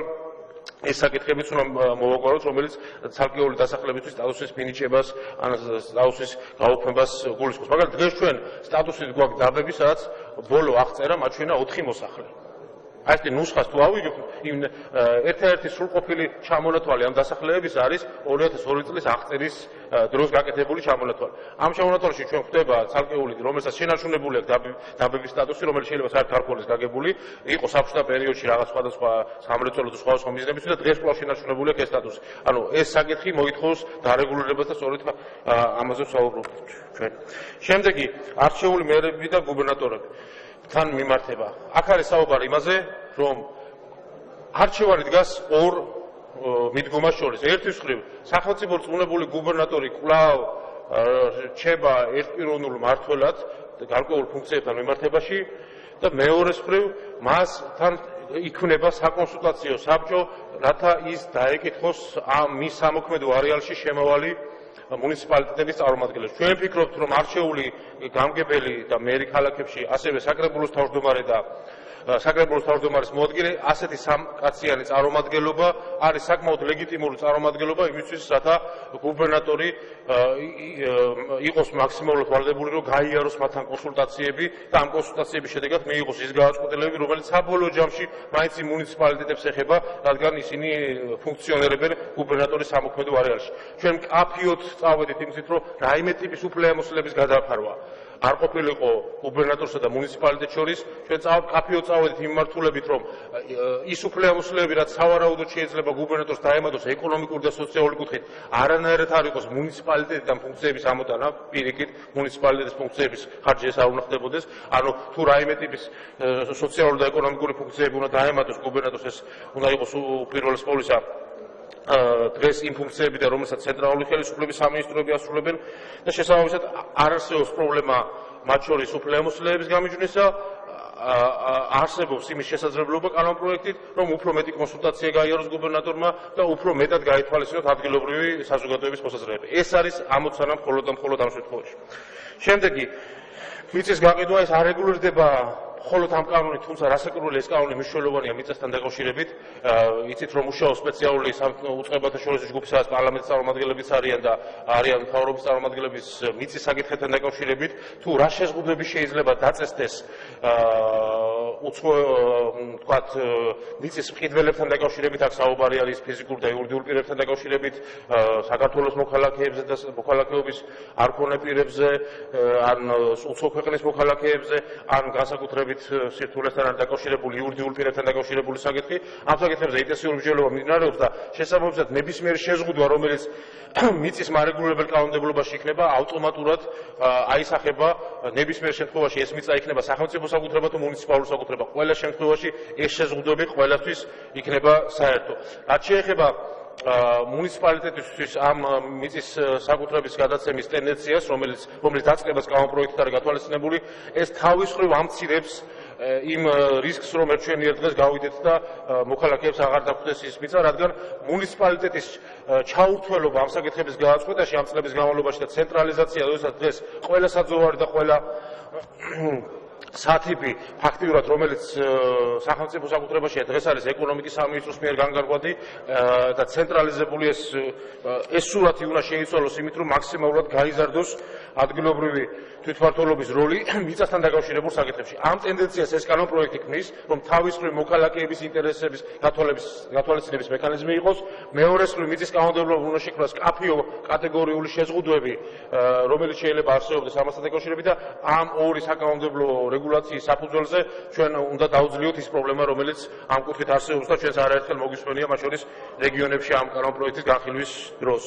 ეს საკითხებიც უნდა მოვაგვაროთ, რომელიც ცალკეული დასახლებისთვის სტატუსის მინიჭებას ან სტატუსის გაუქმებას გულისხმობს. მაგრამ დღეს ჩვენ სტატუსით გვაქვს დაბები, სადაც ბოლო აღწერა მაჩვენა 4 მოსახლე. აი ეს ნუსხას თუ ავიღებ, ერთ-ერთი სრულყოფილი ჩამონათვალი ამ დასახლებების არის 2002 წლის აღწერის დროს გაკეთებული ჩამონათვალი. ამ ჩამონათვალში ჩვენ ხვდება ცალკეული, რომელსაც შენარჩუნებული აქვს დაბების სტატუსი, რომელიც შეიძლება საერთოდ არ ქონდეს გაგებული, იყო საბჭოთა პერიოდში რაღაც სხვადასხვა სამრეწველო თუ სხვადასხვა მიზნებისთვის და დღეს კვლავ შენარჩუნებული აქვს ეს სტატუსი. ანუ ეს საკითხი მოითხოვს დარეგულირებას და სწორედ ამაზე ვსაუბრობთ ჩვენ. შემდეგი არჩეული მერები და გუბერნატორები თან მიმართება. აქ არის საუბარი იმაზე, რომ არჩევანი დგას ორ მიდგომას შორის. ერთის მხრივ სახელმწიფო რწმუნებული გუბერნატორი კვლავ რჩება ერთპიროვნულ მმართველად გარკვეულ ფუნქციებთან მიმართებაში და მეორეს მხრივ მასთან იქმნება საკონსულტაციო საბჭო, რათა ის დაეკითხოს მის სამოქმედო არეალში შემავალი მუნიციპალიტეტების წარმომადგენლებს. ჩვენ ვფიქრობთ, რომ არჩეული გამგებელი და მერი ქალაქებში, ასევე საკრებულოს თავმჯდომარე და საკრებულოს თავმჯდომარის მოადგილე, ასეთი სამკაციანი წარმომადგენლობა არის საკმაოდ ლეგიტიმური წარმომადგენლობა იმისთვის, რათა გუბერნატორი იყოს მაქსიმალურად ვალდებული, რომ გაიაროს მათთან კონსულტაციები და ამ კონსულტაციების შედეგად მიიღოს ის გადაწყვეტილებები, რომელიც საბოლოო ჯამში მაინც იმ მუნიციპალიტეტებს ეხება, რადგან ისინი ფუნქციონირებენ გუბერნატორის სამოქმედო არეალში. ჩვენ მკაფიოდ წავედით იმით, რომ რაიმე ტიპის უფლებამოსილების გადაფარვა არ ყოფილიყო გუბერნატორსა და მუნიციპალიტეტს შორის. ჩვენ მკაფიოდ წავედით იმ მიმართულებით, რომ ის უფლებამოსილები, რაც სავარაუდოდ შეიძლება გუბერნატორს დაემატოს ეკონომიკური და სოციალური კუთხით, არანაირად არ იყოს მუნიციპალიტეტიდან ფუნქციების ამოტანა, პირიქით მუნიციპალიტეტის ფუნქციების ხარჯი ეს არ უნდა ხდებოდეს. ანუ თუ რაიმე ტიპის სოციალური და ეკონომიკური ფუნქციები უნდა დაემატოს გუბერნატორს, ეს უნდა იყოს უპირველეს ყოვლისა დღეს იმ ფუნქციებიდან, რომელსაც ცენტრალური ხელისუფლების სამინისტროები ასრულებენ და შესაბამისად არ არსებობს პრობლემა მათ შორის უფლებამოსილების გამიჯვნისა, არსებობს იმის შესაძლებლობა კანონპროექტით, რომ უფრო მეტი კონსულტაცია გაიაროს გუბერნატორმა და უფრო მეტად გაითვალისწინოს ადგილობრივი საზოგადოების მოსაზრებები. ეს არის ამოცანა მხოლოდ და მხოლოდ ამ შემთხვევაში. შემდეგი მიწის გაყიდვა ეს არ რეგულირდება მხოლოდ ამ კანონით, თუმცა რასაკვირველია ეს კანონი მნიშვნელოვანია მიწასთან დაკავშირებით. იცით რომ მუშაობს სპეციალური უწყებათა შორისი ჯგუფი, სადაც პარლამენტის წარმომადგენლებიც არიან და არიან მთავრობის წარმომადგენლების მიწის საკითხებთან დაკავშირებით. თუ რა შეზღუდვები შეიძლება დაწესდეს თქვათ მიწის მყიდველებთან დაკავშირებით, აქ საუბარი არის ფიზიკურ და იურიდიულ პირებთან დაკავშირებით, საქართველოს მოქალაქეებზე და მოქალაქეობის არქონე პირებზე, ან უცხო ქვეყნის მოქალაქეებზე, ან განსაკუთრებით სირთულესთან დაკავშირებული იურიდიულ პირებთან დაკავშირებული საკითხი. ამ საკითხებზე ინტენსიური მსჯელობა მიმდინარეობს და შესაბამისად ნებისმიერი შეზღუდვა, რომელიც მიწის მარეგულირებელ კანონმდებლობაში იქნება, ავტომატურად აისახება ნებისმიერ შემთხვევაში ეს მიწა იქნება სახელმწიფო საკუთრება თუ მუნიციპალური საკუთრება. ყველა შემთხვევაში ეს შეზღუდვები ყველასთვის იქნება საერთო. რაც შეეხება მუნიციპალიტეტისთვის ამ მიწის საკუთრების გადაცემის ტენდენციას, რომელიც დაწყებას კანონპროექტით არის გათვალისწინებული, ეს თავის მხრივ ამცირებს იმ რისკს, რომ ერთჩვენიერ დღეს გავიდეთ და მოქალაქეებს აღარ დაგვდეს ის მიწა, რადგან მუნიციპალიტეტის ჩაურთველობა ამ საკითხების გადაწყვეტაში ამ წლების განმავლობაში და ცენტრალიზაცია, როდესაც დღეს ყველა საძოვარი და ყველა სათიბი ფაქტიურად, რომელიც სახელმწიფო საკუთრებაშია, დღეს არის ეკონომიკის სამინისტროს მიერ განკარგვადი და ცენტრალიზებული ეს სურათი უნდა შეიცვალოს იმით, რომ მაქსიმალურად გაიზარდოს ადგილობრივი თვითმმართველობის როლი მიწასთან დაკავშირებულ საკითხებში. ამ ტენდენციას ეს კანონპროექტი ქმნის, რომ თავის მხრივ მოქალაქეების ინტერესების გათვალისწინების მექანიზმი იყოს, მეორეს მხრივ მიწის კანონმდებლობა უნდა შექმნას კაფიო კატეგორიული შეზღუდვები, რომელიც შეიძლება არსებობდეს ამასთან დაკავშირებით და ამ ორი საკანონმდებლო რეგულაციის საფუძველზე ჩვენ უნდა დავძლიოთ ის პრობლემა, რომელიც ამ კუთხით არსებობს და ჩვენს არაერთხელ მოგვისმენია მათ შორის რეგიონებში ამ კანონპროექტის განხილვის დროს.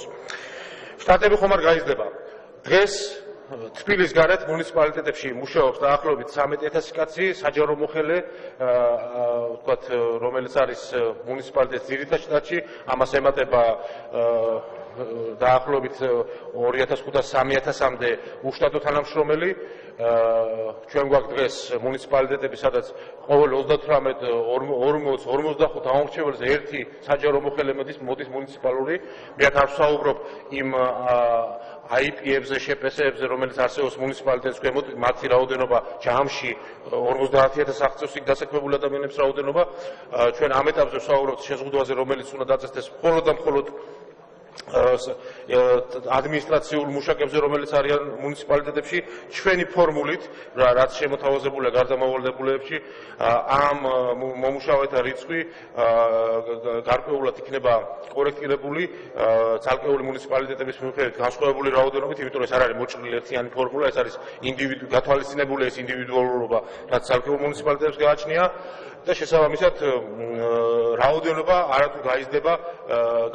შტატები ხომ არ გაიზრდება. დღეს თბილის გარეთ მუნიციპალიტეტებში მუშაობს დაახლოებით 13,000 კაცი, საჯარო მოხელე, ვთქვათ, რომელიც არის მუნიციპალიტეტის ძირითად შტატში, ამას ემატება დაახლოებით 2500-3000-მდე უშტატო თანამშრომელი. ჩვენ გვაქვს დღეს მუნიციპალიტეტები, სადაც ყოველ 38-40-45 ამორჩეველზე ერთი საჯარო მოხელე მოდის მუნიციპალური. მე აქ არ ვსაუბრობ იმ IP-ებზე, შეპესეებზე, რომელიც არსებობს მუნიციპალიტეტის ქვემოთ, მათი რაოდენობა ჯამში 50000 აღწევს იქ დასაქმებულ ადამიანებს რაოდენობა. ჩვენ ამ ეტაპზე ვსაუბრობთ შეზღუდვაზე, რომელიც უნდა დაწესდეს მხოლოდ და მხოლოდ ადმინისტრაციულ მუშაკებზე, რომელიც არიან მუნიციპალიტეტებში, ჩვენი ფორმულით, რაც შემოთავაზებულია გარდამავალდებულებში, ამ მომუშავეთა რიცხვი გარკვეულად იქნება კორექტირებული ცალკეული მუნიციპალიტეტების მიხედვით განსხვავებული რაოდენობით, იმიტომ რომ ეს არ არის მოჭრილი ერთიანი ფორმულა, ეს არის გათვალისწინებული ეს ინდივიდუალურობა, რაც ცალკეულ მუნიციპალიტეტებს გააჩნია. და შესაბამისად რაოდენობა არათუ გაიზრდება,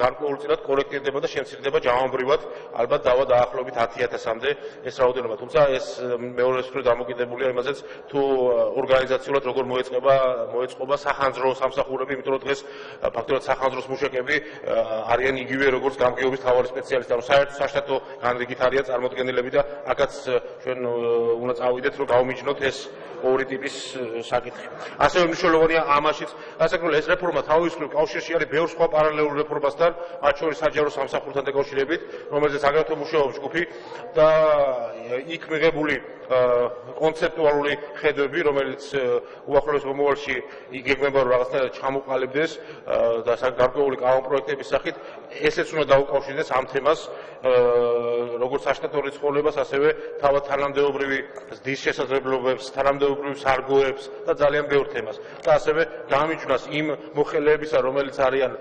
გარკვეულწილად კორექტირდება და შემცირდება ჯამობრივად, ალბათ დავა დაახლოებით 10000-მდე ეს რაოდენობა. თუმცა ეს მეორე მხრივ დამოკიდებულია იმაზეც, თუ ორგანიზაციულად როგორ მოეწყობა სახანძრო სამსახურები, იმიტომ რომ დღეს ფაქტობრივად სახანძროს მუშაკები არიან იგივე როგორც გამგეობის მთავარი სპეციალისტი, ანუ საერთო საშტატო განრიგით არიან წარმოდგენილები და აქაც ჩვენ უნდა წავიდეთ, რომ გავმიჯნოთ ეს ორი ტიპის საკითხი. ასევე მნიშვნელოვანია ამაშიც, გასაგებია ეს რეფორმა თავის მხრივ კავშირში არის ბევრ სხვა პარალელურ რეფორმასთან, მათ შორის საჯარო სამსახურთან დაკავშირებით, რომელზეც აგრეთვე მუშაობს ჯგუფი და იქ მიღებული კონცეპტუალური ხედვები, რომელიც უახლოეს მომავალში იგეგმება რომ რაღაცნაირად ჩამოყალიბდეს და გარკვეული კანონპროექტების სახით, ესეც უნდა დაუკავშირდეს ამ თემას, როგორც საშტატო რიცხოვნებას, ასევე თავად თანამდებობრივი ზრდის შესაძლებლობებს, თანამდებობრივ სარგოებს და ძალიან ბევრ თემას. და ასევე გამიჯვნას იმ მოხელეებისა, რომელიც არიან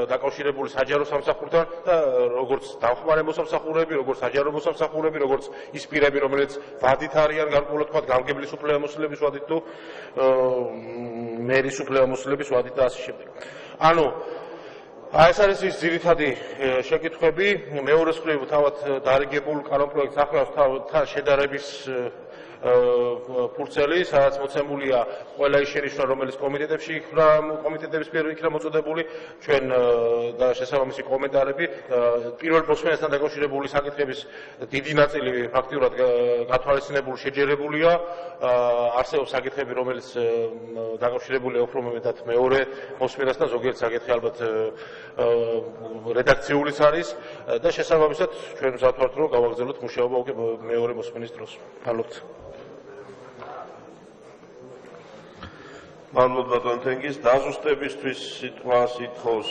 დაკავშირებული საჯარო სამსახურთან და როგორც დამხმარე მოსამსახურეები, როგორც საჯარო მოსამსახურეები, როგორც ის პირები, რომელიც ვადით არიან გარკვეულად თქვა გამგებლის უფლებამოსილების ვადით თუ მერის უფლებამოსილების ვადით და ასე შემდეგ. ანუ ეს არის ის ძირითადი შეკითხვები. მეორე მხრივ თავად დარიგებულ კანონპროექტს ახლავს თან შედარების ფურცელი, სადაც მოცემულია ყველა ის შენიშვნა, რომელიც კომიტეტებში იქნა, კომიტეტების მიერ იქნა მოწოდებული, ჩვენ და შესაბამისი კომენტარები, პირველ მოსმენასთან დაკავშირებული საკითხების დიდი ნაწილი ფაქტიურად გათვალისწინებული, შეჯერებულია, არსებობს საკითხები, რომელიც დაკავშირებულია უფრო მეტად მეორე მოსმენასთან, ზოგიერთ საკითხი ალბათ რედაქციულიც არის და შესაბამისად ჩვენ ვზავთ რომ გავაგრძელოთ მუშაობა უკვე მეორე მოსმენის დროს. მადლობთ. მადლობთ ბატონ თენგის. დაზუსტებისთვის სიტყვას ითხოვს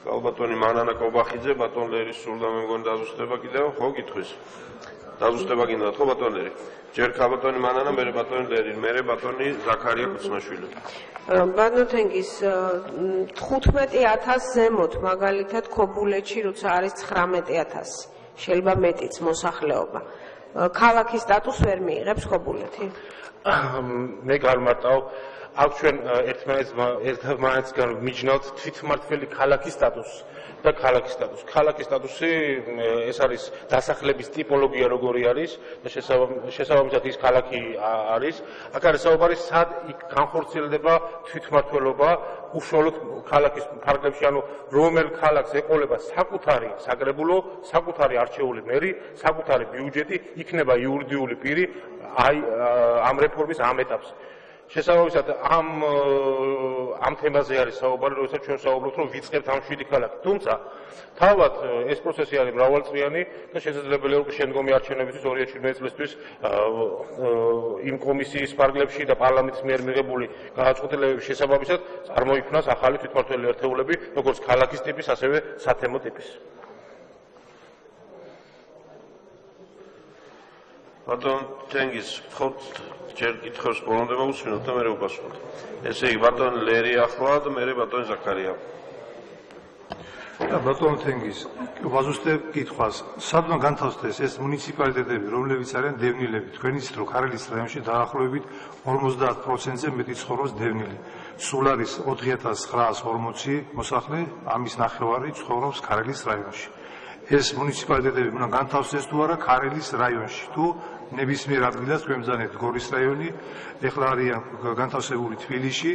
კალბატონი მანანა კობახიძე, ბატონ ლერის სურდა მე მგონი დაზუსტება კიდევ, ხო გითხვის? დაზუსტება გინდათ, ხო ბატონ ლერი? ჯერ კალბატონი მანანა, მერე ბატონი ლერი, მერე ბატონი ზაქარია კუცნაშვილი. ბატონ თენგის 15000 ზემოთ, მაგალითად ქობულეთში, როცა არის 19000, შეიძლება მეტიც მოსახლეობა. ქალაქის სტატუსს ვერ მიიღებს ქობულეთი? მე გამარტავ აქ ჩვენ ერთმანეთისგან მიჯნავთ თვითმმართველი ქალაქის სტატუსს და ქალაქის სტატუსს. ქალაქის სტატუსი ეს არის დასახლების ტიპოლოგია როგორი არის და შესაბამისად ის ქალაქი არის. აქ არის საუბარი სად განხორციელდება თვითმმართველობა უშუალოდ ქალაქის ფარგლებში, ანუ რომელ ქალაქს ეყოლება საკუთარი საკრებულო, საკუთარი არჩეული მერი, საკუთარი ბიუჯეტი, იქნება იურიდიული პირი ამ რეფორმის ამ ეტაპს. შესაბამისად ამ თემაზე არის საუბარი, როდესაც ჩვენ ვსაუბრობთ, რომ ვიწყებთ ამ 7 ქალაქით. თუმცა თავად ეს პროცესი არის მრავალწლიანი და შესაძლებელია უკვე შემდგომი არჩევნებისთვის 2017 წლისთვის იმ კომისიის ფარგლებში და პარლამენტის მიერ მიღებული გადაწყვეტილებების შესაბამისად წარმოიქმნას ახალი თვითმმართველი ერთეულები, როგორც ქალაქის ტიპის, ასევე სათემო ტიპის. ბატონ თენგის, ხოთ ჯერ კითხავს ბოლომდე მოვუსმინოთ და მერე უპასუხოთ. ესე იგი ბატონ ლერი ახლა და მერე ბატონ ზაქარია. და ბატონ თენგის, ვაზუსტებ კითხვას. სადღა განთავსდეს ეს მუნიციპალიტეტები, რომლებიც არიან დევნილები? თქვენ იცით, რომ ქარელის რაიონში დაახლოებით 50%-ზე მეტი ცხოვრობს დევნილი. სულ არის 4940 მოსახლე, ამის ნახევარი ცხოვრობს ქარელის რაიონში. ეს მუნიციპალიტეტები უნდა განთავსდეს თუ არა ქარელის რაიონში, თუ ნებისმიერ ადგილას თქვენ ბრძანეთ გორის რაიონი, ეხლა არიან განთავსებული თბილისში,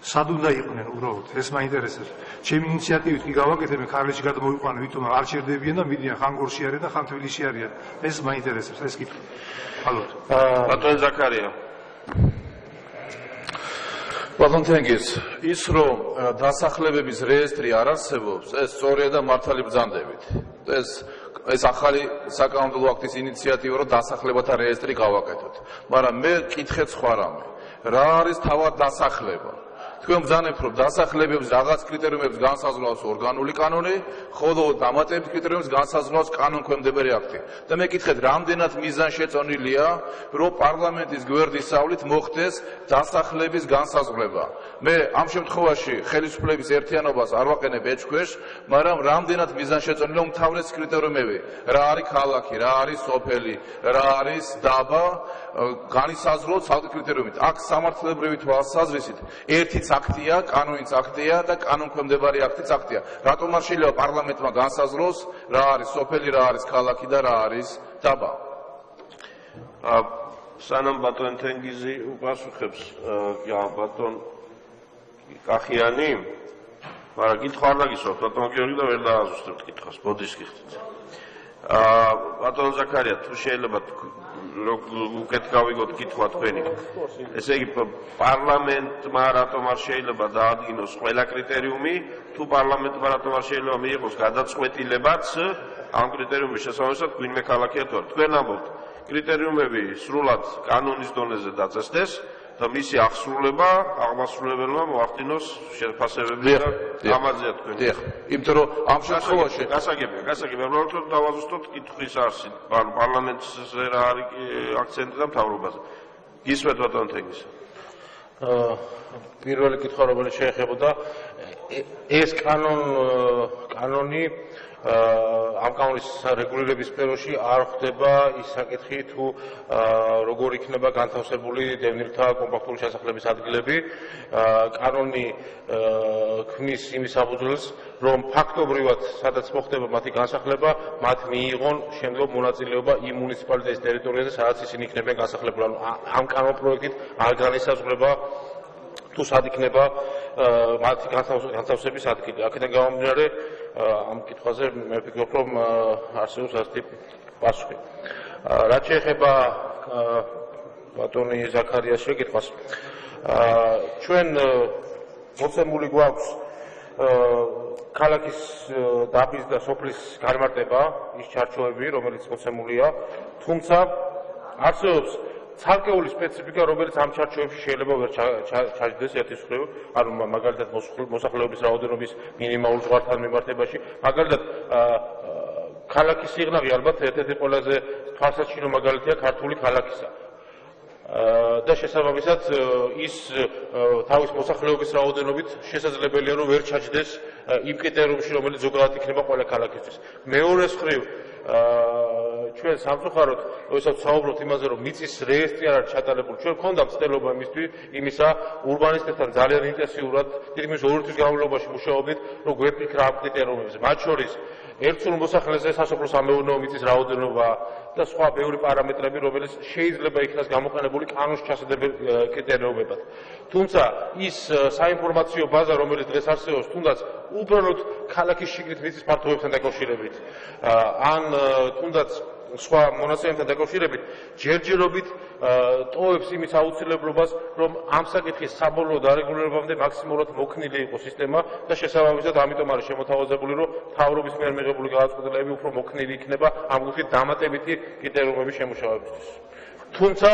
სად უნდა იყვნენ უბრალოდ? ეს მაინტერესებს. ჩემი ინიციატივით კი გავაკეთე, მე ქარლისში გადმოვიყვანე, ვიტომ არ ჩერდებიან და მიდიან ხან გორში არიან და ხან თბილისში არიან. ეს მაინტერესებს, ეს კითხვა. მადლობთ. ბატონ ზაქარია. ბატონ თენგის, ის რომ დასახლებების რეესტრი არ არსებობს, ეს სწორია და მართალი ბრძანდებით. ეს ეს ახალი საკანონმდებლო აქტის ინიციატივა რომ დასახლებათა რეესტრი გავაკეთოთ. მაგრამ მე კითხეთ სხვა რამე. რა არის თავად დასახლება? თქვენ ბრძანებთ რომ დასახლებების რაღაც კრიტერიუმებს განსაზღვრავს ორგანული კანონი, ხოლო დამატებით კრიტერიუმებს განსაზღვრავს კანონქვემდებარე აქტი. და მე კითხეთ, რამდენად მიზანშეწონილია, რომ პარლამენტის გვერდისავლით მოხდეს დასახლების განსაზღვრება. მე ამ შემთხვევაში ხელისუფლების ერთიანობას არ ვაყენებ ეჭქვეშ, მაგრამ რამდენად მიზანშეწონილია უმთავრესი კრიტერიუმები, რა არის ქალაქი, რა არის სოფელი, რა არის დაბა, განისაზღვროთ ცალკე კრიტერიუმით. აქ სამართლებრივი თვალსაზრისით ერთიც აქტია, კანონის აქტია და კანონქვემდებარე აქტიც აქტია. რატომ არ შეიძლება პარლამენტმა განსაზღვროს, რა არის სოფელი, რა არის ქალაქი და რა არის დაბა? სანამ ბატონ თენგიზი უპასუხებს ბატონ კახიანი, მაგრამ კითხვა არ დაგისვათ ბატონ გიორგი და ვერ დააზუსტებთ კითხვას, ბოდის გიხდით. ბატონ ზაქარია, თუ შეიძლება უკეთ გავიგოთ კითხვა თქვენი. ესე იგი პარლამენტმა რატომ არ შეიძლება დაადგინოს ყველა კრიტერიუმი, თუ პარლამენტმა რატომ არ შეიძლება მიიღოს გადაწყვეტილებაც ამ კრიტერიუმის შესაბამისად გვინმე ქალაქია თუ არა. თქვენ ამბობთ, კრიტერიუმები სრულად კანონის დონეზე დაწესდეს და მისი აღსრულება აღმასრულებელმა მოახდინოს შეფასებები და ამაზეა თქვენ. იმიტომ რომ ამ შემთხვევაში გასაგებია, უბრალოდ დავაზუსტოთ კითხვის არსი, პარლამენტზე რა არის აქცენტი და მთავრობაზე. გისმენთ ბატონ თენგიზი. პირველი კითხვა რომელიც შეეხებოდა ეს კანონი ამ კანონის რეგულირების სფეროში არ ხდება ის საკითხი თუ როგორ იქნება განთავსებული დევნილთა კომპაქტური ჩასახლების ადგილები. კანონი ქმნის იმის საფუძველს, რომ ფაქტობრივად სადაც მოხდება მათი განსახლება, მათ მიიღონ შემდგომ მონაწილეობა იმ მუნიციპალიტეტის ტერიტორიაზე, სადაც ისინი იქნებიან განსახლებული. ამ კანონპროექტით არ განისაზღვრება თუ სად იქნება მათი განთავსების ადგილი. აქედან გამომდინარე, ამ კითხვაზე მე ვფიქრობ, რომ არსებობს ასეთი პასუხი. რაც შეეხება ბატონი ზაქარიას შეკითხვას, ჩვენ მოცემული გვაქვს ქალაქის დაბის და სოფლის განმარტება, ის ჩარჩოები, რომელიც მოცემულია, თუმცა არსებობს ცალკეული სპეციფიკა, რომელიც ამ ჩარჩოებში შეიძლება ვერ ჩაჯდეს ერთის მხრივ, ანუ მაგალითად მოსახლეობის რაოდენობის მინიმალურ ზღვართან მიმართებაში, მაგალითად ქალაქის სიღნაღი ალბათ ერთ-ერთი ყველაზე თვალსაჩინო მაგალითია ქართული ქალაქისა. და შესაბამისად ის თავის მოსახლეობის რაოდენობით შესაძლებელია რომ ვერ ჩაჯდეს იმ კრიტერიუმში, რომელიც ზოგადად იქნება ყველა ქალაქისთვის. მეორე მხრივ ჩვენ სამწუხაროდ როდესაც საუბრობთ იმაზე, რომ მიწის რეესტრი არ არის ჩატარებული, ჩვენ გვქონდა მცდელობა იმისა, ურბანისტებთან ძალიან ინტენსიურად თითქმის 2 თვის განმავლობაში მუშაობდით, რომ გვეფიქრა ამ კრიტერიუმებზე, მათ შორის ერთსულ მოსახლეზე სასოფლო-სამეურნეო მიწის რაოდენობა და სხვა ბევრი პარამეტრები, რომელიც შეიძლება იქნას გამოყენებული კანონში ჩასადებელ კრიტერიუმებად. თუმცა ის საინფორმაციო ბაზა, რომელიც დღეს არსებობს, თუნდაც უბრალოდ ქალაქის შიგნით მიწის ფართობებთან დაკავშირებით, ან თუნდაც სხვა მონაცემებთან დაკავშირებით, ჯერჯერობით ტოვებს იმის აუცილებლობას, რომ ამ საკითხის საბოლოო დარეგულირებამდე მაქსიმალურად მოქნილი იყოს სისტემა და შესაბამისად ამიტომ არის შემოთავაზებული, რომ მთავრობის მიერ მიღებული გადაწყვეტილებები უფრო მოქნილი იქნება ამ გულით დამატებითი კრიტერიუმების შემუშავებისთვის. თუმცა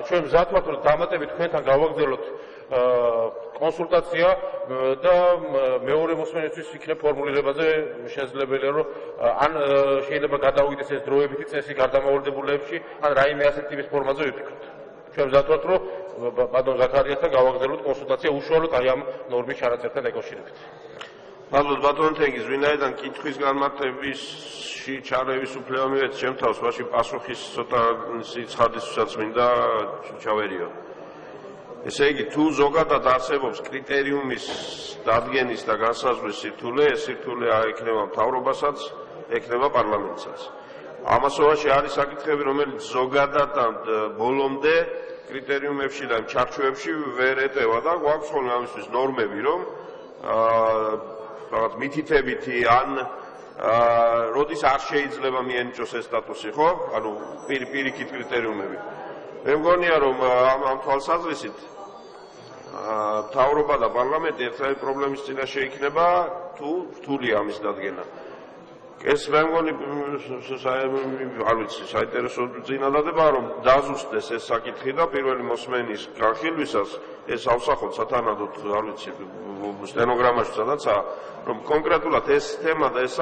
ჩვენ მზად ვართ, რომ დამატებით თქვენთან გავაგრძელოთ კონსულტაცია და მეორე მოსმენისთვის იქნებ ფორმულირებაზე შესაძლებელია, რომ ან შეიძლება გადავიდეს ეს დროებითი წესი გარდამავალდებულებში, ან რაიმე ასეთ ტიპის ფორმაზე ვიფიქროთ. ჩვენ მზად ვართ, რომ ბატონ ზაქარიასთან გავაგრძელოთ კონსულტაცია უშუალოდ აი ამ ნორმის ჩანაწერთან დაკავშირებით. ალბათ ბატონ თენგიზ, ვინაიდან კითხვის განმარტებაში ჩარევის უფლება მივეც ჩემ თავს, მაშინ პასუხის ცოტა ცხადისთვისაც მინდა ჩავერიო. ესე იგი, თუ ზოგადად არსებობს კრიტერიუმის დადგენის და განსაზღვრის სირთულე, ეს სირთულე აექნება მთავრობასაც, ექნება პარლამენტსაც. ამასობაში არის საკითხები, რომელიც ზოგადად ბოლომდე კრიტერიუმებში და ჩარჩოებში ვერ ეტევა და გვაქვს ხოლმე ამისთვის ნორმები, რომ რაღაც მითითებითი ან როდის არ შეიძლება მიენიჭოს ეს სტატუსი, ხო? ანუ პირიქით კრიტერიუმები. მე მგონია, რომ ამ თვალსაზრისით მთავრობა და პარლამენტი ერთადერთი პრობლემის წინაშე იქნება, თუ რთულია ამის დადგენა. ეს მე მგონი არ ვიცი საინტერესო წინადადებაა რომ დაზუსტდეს ეს საკითხი და პირველი მოსმენის განხილვისას ეს ავსახოთ სათანადოდ არ ვიცი სტენოგრამაში სადაცაა რომ კონკრეტულად ეს თემა და ეს